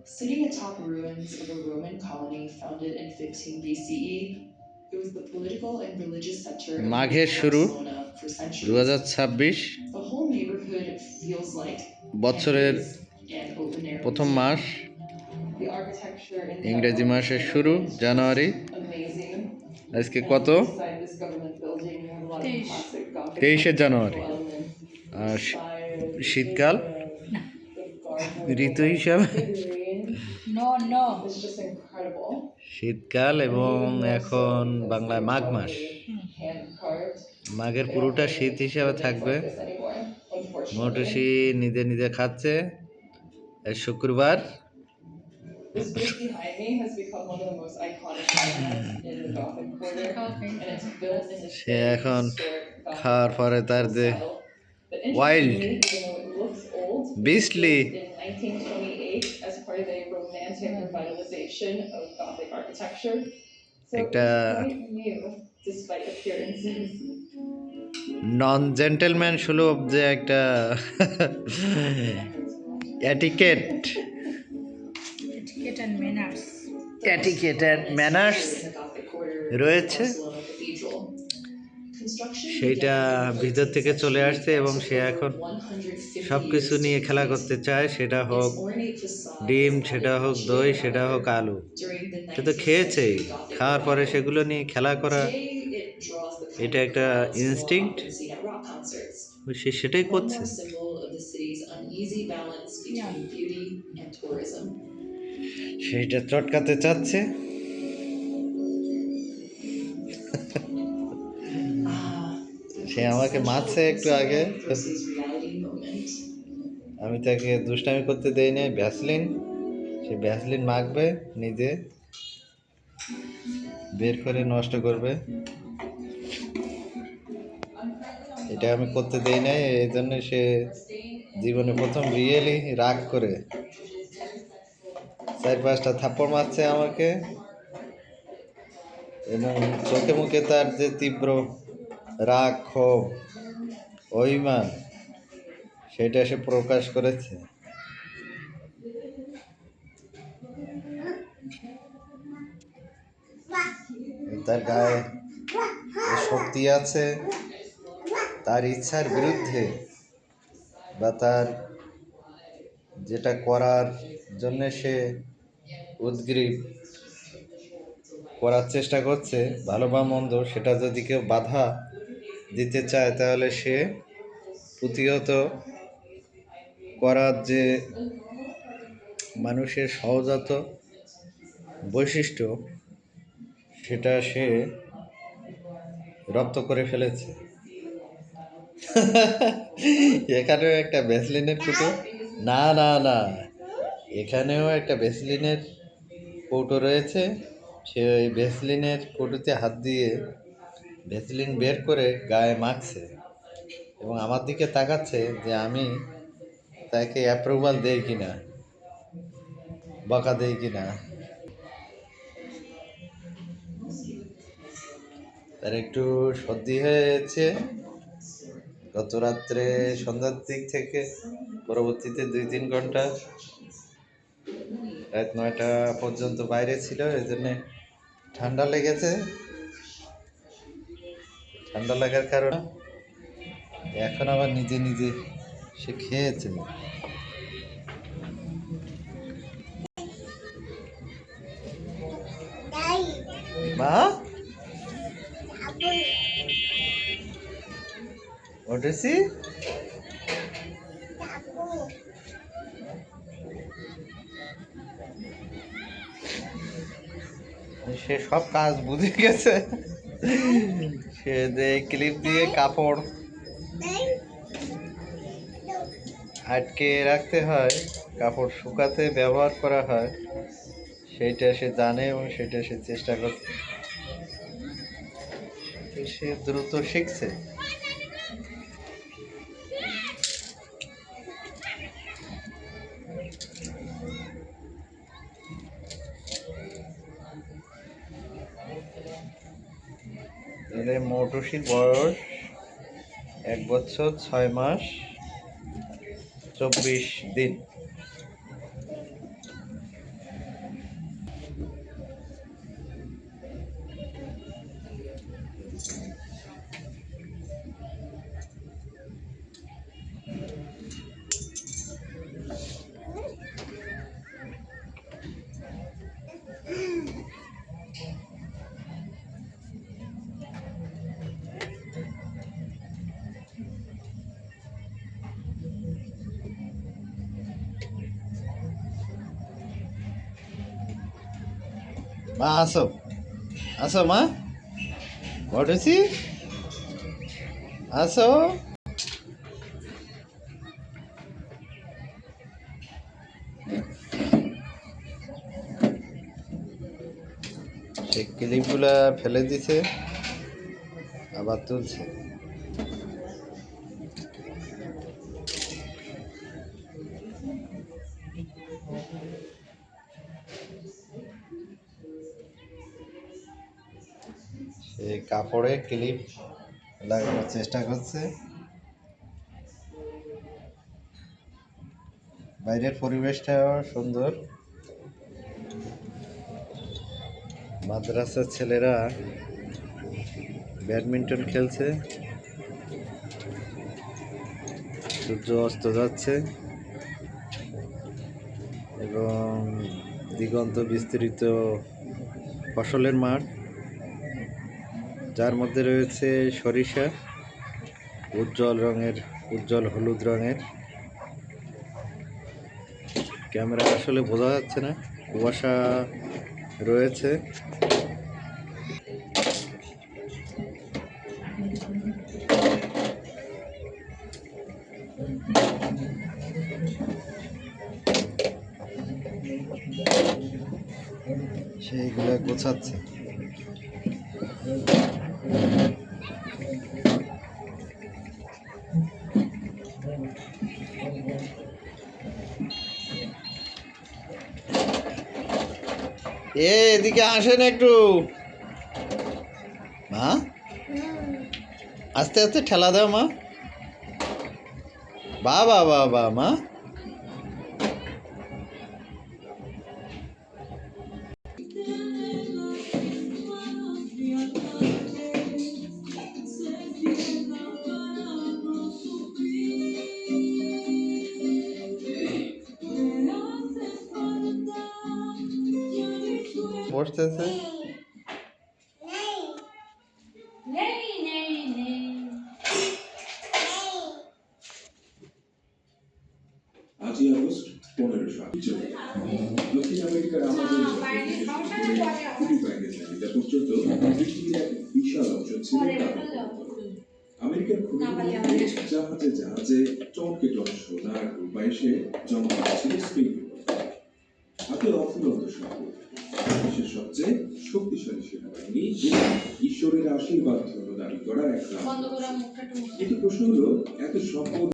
Sitting atop ruins of a Roman colony founded in 15 BCE, it was the political and religious center of মাঘের শুরু Barcelona for centuries. 2026 The whole neighborhood feels like বছরের campus and open air প্রথম music. Mass, The architecture in ইংরেজি Netherlands মাসের শুরু জানুয়ারি। amazing. আজকে And কত? inside this government building, you have a lot of classic Gothic 23 January. elements. R Spires, শীতকাল the garden, ঋতু হিসাবে the green. No, no. It's just incredible. শীতকাল এবং এখন বাংলায় মাঘ মাস। Hand carved. মাঘের পুরোটা শীত হিসাবে থাকবে। মৌটুসি নিজে নিজে খাচ্ছে। আজ শুক্রবার। This bridge behind me has become one of the most iconic monuments in the Gothic Quarter, and it's built in this say very এখন historic Gothic খাওয়ার পরে তার যে style. But wild, interestingly, even though it looks old, it was beastly, built in 1928 as part of a romantic revitalization of Gothic architecture. So একটা it's quite new, despite appearances. Non gentleman সুলভ যে একটা etiquette Etiquette and manners. Etiquette and manners রয়েছে, সেইটা ভিতর থেকে চলে আসছে এবং সে এখন সব কিছু নিয়ে খেলা করতে চায়। সেটা হোক ডিম, সেটা হোক দই, সেটা হোক আলু। সে তো খেয়েছেই, খাওয়ার পরে সেগুলো নিয়ে খেলা করা এটা একটা ইনস্টিংক্ট, সে সেটাই করছে। সেটা চটকাতে চাচ্ছে। সে আমাকে মারছে একটু আগে, আমি তাকে দুষ্টামি করতে দেই নাই। ভ্যাসলিন, সে ভ্যাসলিন মাখবে, নিজে বের করে নষ্ট করবে। এটা আমি করতে দেই নাই, এই জন্য সে জীবনে প্রথম রিয়েলি রাগ করে 4-5টা থাপ্পড় মারছে আমাকে, এবং চোখে মুখে তার যে তীব্র রাগ, ক্ষোভ, অভিমান, সেটা সে প্রকাশ করেছে। তার গায়ে শক্তি আছে, তার ইচ্ছার বিরুদ্ধে বা তার যেটা করার জন্য সে উদ্গ্রীব করার চেষ্টা করছে, ভালো বা মন্দ, সেটা যদি কেউ বাধা দিতে চায় তাহলে সে প্রতিহত করার যে মানুষের সহজাত বৈশিষ্ট্য, সেটা সে রপ্ত করে ফেলেছে। এখানেও একটা ভ্যাসলিনের কৌটো, না না না, এখানেও একটা ভ্যাসলিনের কৌটো রয়েছে। সে ওই ভ্যাসলিনের কৌটোতে হাত দিয়ে ভ্যাসলিন বের করে গায়ে মাখছে এবং আমার দিকে তাকাচ্ছে যে আমি তাকে অ্যাপ্রুভাল দেই কিনা, বকা দেই কিনা। তার একটু সর্দি হয়েছে গত রাত্রে সন্ধ্যার দিক থেকে, পরবর্তীতে 2-3 ঘন্টা রাত 9টা পর্যন্ত বাইরে ছিল, এই জন্যে ঠান্ডা লেগেছে। ঠান্ডা লাগার কারণে এখন আবার নিজে নিজে সে খেয়েছে। মা, উঠেছি। সে সব কাজ বুঝে গেছে। সে যে ক্লিপ দিয়ে কাপড় আটকে রাখতে হয়, কাপড় শুকাতে ব্যবহার করা হয়, সেইটা সে জানে এবং সেটা সে চেষ্টা করছে। সে দ্রুত শিখছে। এলে মৌটুসির বয়স 1 বছর 6 মাস 24 দিন। মা আসো, আসো মা, ঘটেছি, আসো। সেই ক্লিপগুলা ফেলে দিছে, আবার তুলছে। সেই কাপড়ে ক্লিপ লাগানোর চেষ্টা করছে। বাইরের পরিবেশটাও সুন্দর। মাদ্রাসার ছেলেরা ব্যাডমিন্টন খেলছে। সূর্য অস্ত যাচ্ছে এবং দিগন্ত বিস্তৃত ফসলের মাঠ, যার মধ্যে রয়েছে সরিষা, উজ্জ্বল হলুদ রঙের। ক্যামেরা আসলে বোঝা যাচ্ছে না, কুয়াশা রয়েছে। সেইগুলা গোছাচ্ছে। এদিকে আসেন একটু মা, আস্তে আস্তে ঠেলা দাও মা। বা বা বা মা, বসতেছে। আজই আগস্ট 1500 দক্ষিণ আমেরিকার আমাজন খুবই বাইরের তালিকা পর্যন্ত পৃথিবীর এক বিশাল অঞ্চল ছিল আমেরিকার খনিগুলোতে জাহাজে জাহাজে টনকে টন সোনা আর রূপা এসে জমা হয়েছিল স্পেন। হাতে অফুরন্ত সম্পদ, বিশ্বের সবচেয়ে শক্তিশালী সেনাবাহিনী, ঈশ্বরের আশীর্বাদ ধন্য দাবি করা এক রাষ্ট্র। কিন্তু প্রশ্ন হলো, এত সম্পদ